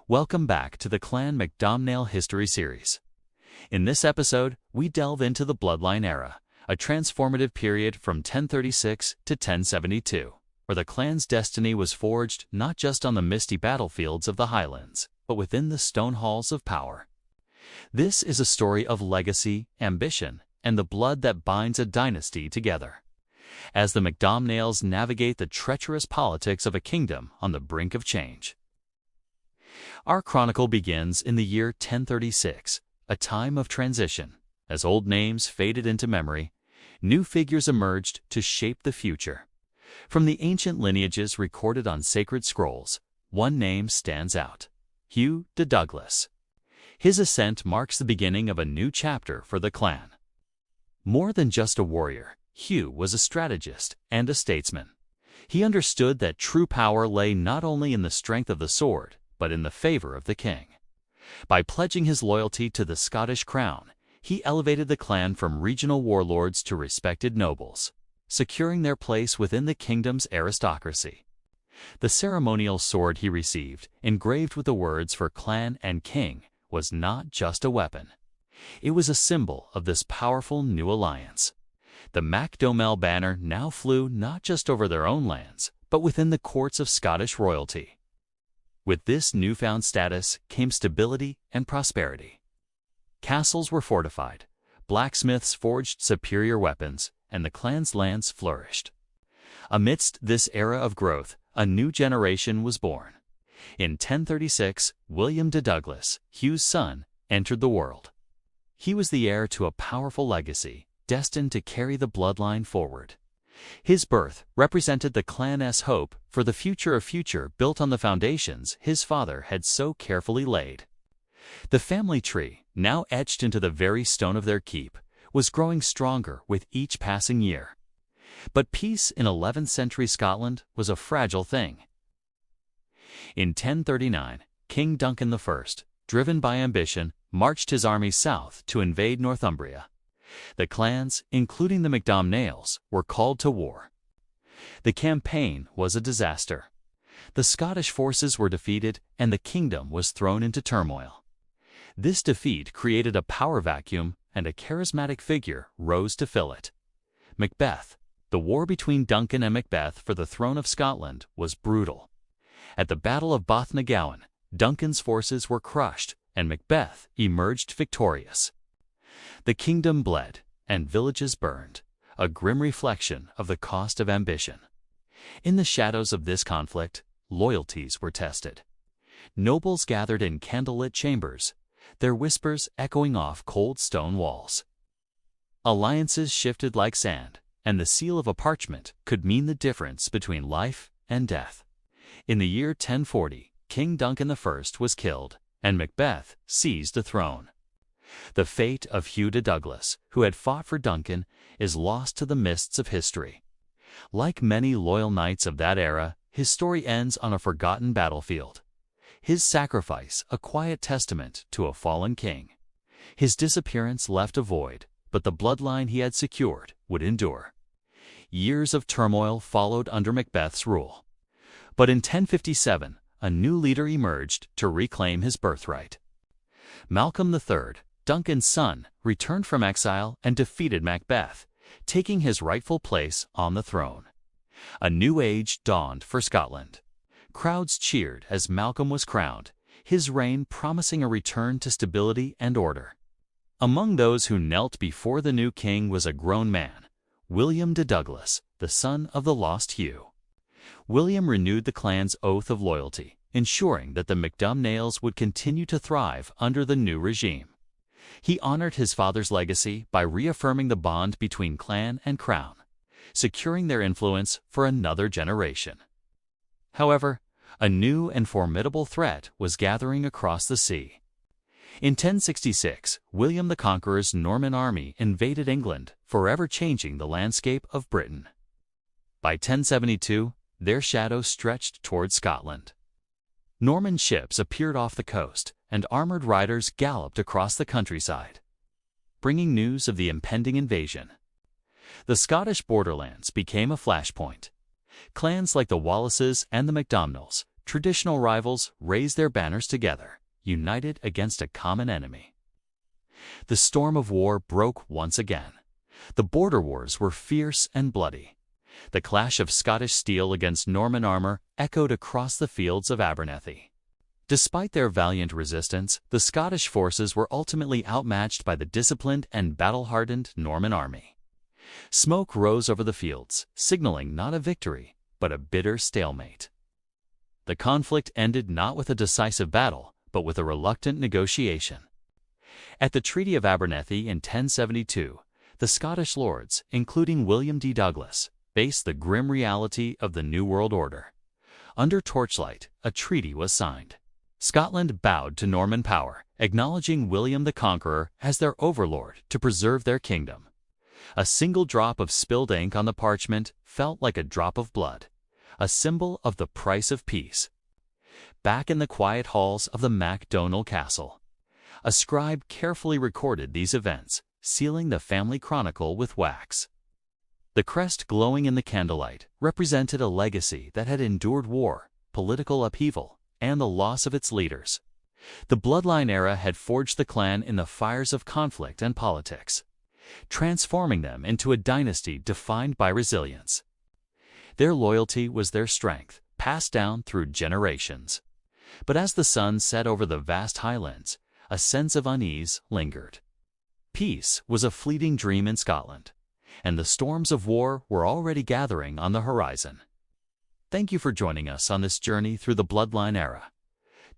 Welcome back to the Clan MacDomhnaill History Series. In this episode, we delve into the Bloodline era, a transformative period from 1036 to 1072, where the clan's destiny was forged not just on the misty battlefields of the Highlands, but within the stone halls of power. This is a story of legacy, ambition, and the blood that binds a dynasty together. As the MacDomhnaills navigate the treacherous politics of a kingdom on the brink of change. Our chronicle begins in the year 1036, a time of transition. As old names faded into memory, new figures emerged to shape the future. From the ancient lineages recorded on sacred scrolls, one name stands out: Hugh de Douglas. His ascent marks the beginning of a new chapter for the clan. More than just a warrior, Hugh was a strategist and a statesman. He understood that true power lay not only in the strength of the sword, but in the favor of the king. By pledging his loyalty to the Scottish crown, he elevated the clan from regional warlords to respected nobles, securing their place within the kingdom's aristocracy. The ceremonial sword he received, engraved with the words for clan and king, was not just a weapon. It was a symbol of this powerful new alliance. The MacDomhnaill banner now flew not just over their own lands, but within the courts of Scottish royalty. With this newfound status came stability and prosperity. Castles were fortified, blacksmiths forged superior weapons, and the clan's lands flourished. Amidst this era of growth, a new generation was born. In 1036, William de Douglas, Hugh's son, entered the world. He was the heir to a powerful legacy, destined to carry the bloodline forward. His birth represented the clan's hope for the future built on the foundations his father had so carefully laid. The family tree, now etched into the very stone of their keep, was growing stronger with each passing year. But peace in 11th century Scotland was a fragile thing. In 1039, King Duncan I, driven by ambition, marched his army south to invade Northumbria. The clans, including the MacDomhnaills, were called to war. The campaign was a disaster. The Scottish forces were defeated and the kingdom was thrown into turmoil. This defeat created a power vacuum and a charismatic figure rose to fill it. Macbeth. The war between Duncan and Macbeth for the throne of Scotland was brutal. At the Battle of Bloodline, Duncan's forces were crushed and Macbeth emerged victorious. The kingdom bled, and villages burned, a grim reflection of the cost of ambition. In the shadows of this conflict, loyalties were tested. Nobles gathered in candlelit chambers, their whispers echoing off cold stone walls. Alliances shifted like sand, and the seal of a parchment could mean the difference between life and death. In the year 1040, King Duncan I was killed, and Macbeth seized the throne. The fate of Hugh de Douglas, who had fought for Duncan, is lost to the mists of history. Like many loyal knights of that era, his story ends on a forgotten battlefield. His sacrifice a quiet testament to a fallen king. His disappearance left a void, but the bloodline he had secured would endure. Years of turmoil followed under Macbeth's rule. But in 1057, a new leader emerged to reclaim his birthright. Malcolm III, Duncan's son, returned from exile and defeated Macbeth, taking his rightful place on the throne. A new age dawned for Scotland. Crowds cheered as Malcolm was crowned, his reign promising a return to stability and order. Among those who knelt before the new king was a grown man, William de Douglas, the son of the lost Hugh. William renewed the clan's oath of loyalty, ensuring that the MacDomhnaills would continue to thrive under the new regime. He honored his father's legacy by reaffirming the bond between clan and crown, securing their influence for another generation. However, a new and formidable threat was gathering across the sea. In 1066, William the Conqueror's Norman army invaded England, forever changing the landscape of Britain. By 1072, their shadow stretched toward Scotland. Norman ships appeared off the coast, and armored riders galloped across the countryside, bringing news of the impending invasion. The Scottish borderlands became a flashpoint. Clans like the Wallaces and the MacDomhnaills traditional rivals raised their banners together, united against a common enemy. The storm of war broke once again. The border wars were fierce and bloody. The clash of Scottish steel against Norman armor echoed across the fields of Abernethy. Despite their valiant resistance, the Scottish forces were ultimately outmatched by the disciplined and battle-hardened Norman army. Smoke rose over the fields, signaling not a victory, but a bitter stalemate. The conflict ended not with a decisive battle, but with a reluctant negotiation. At the Treaty of Abernethy in 1072, the Scottish lords, including William D. Douglas, faced the grim reality of the New World Order. Under torchlight, a treaty was signed. Scotland bowed to Norman power, acknowledging William the Conqueror as their overlord to preserve their kingdom. A single drop of spilled ink on the parchment felt like a drop of blood, a symbol of the price of peace. Back in the quiet halls of the MacDomhnaill Castle, a scribe carefully recorded these events, sealing the family chronicle with wax. The crest glowing in the candlelight represented a legacy that had endured war, political upheaval, and the loss of its leaders. The Bloodline era had forged the clan in the fires of conflict and politics, transforming them into a dynasty defined by resilience. Their loyalty was their strength, passed down through generations. But as the sun set over the vast highlands, a sense of unease lingered. Peace was a fleeting dream in Scotland, and the storms of war were already gathering on the horizon. Thank you for joining us on this journey through the Bloodline era.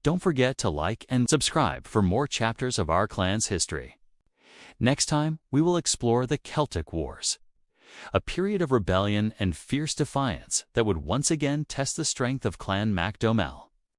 Don't forget to like and subscribe for more chapters of our clan's history. Next time, we will explore the Celtic Wars, a period of rebellion and fierce defiance that would once again test the strength of Clan MacDomhnaill.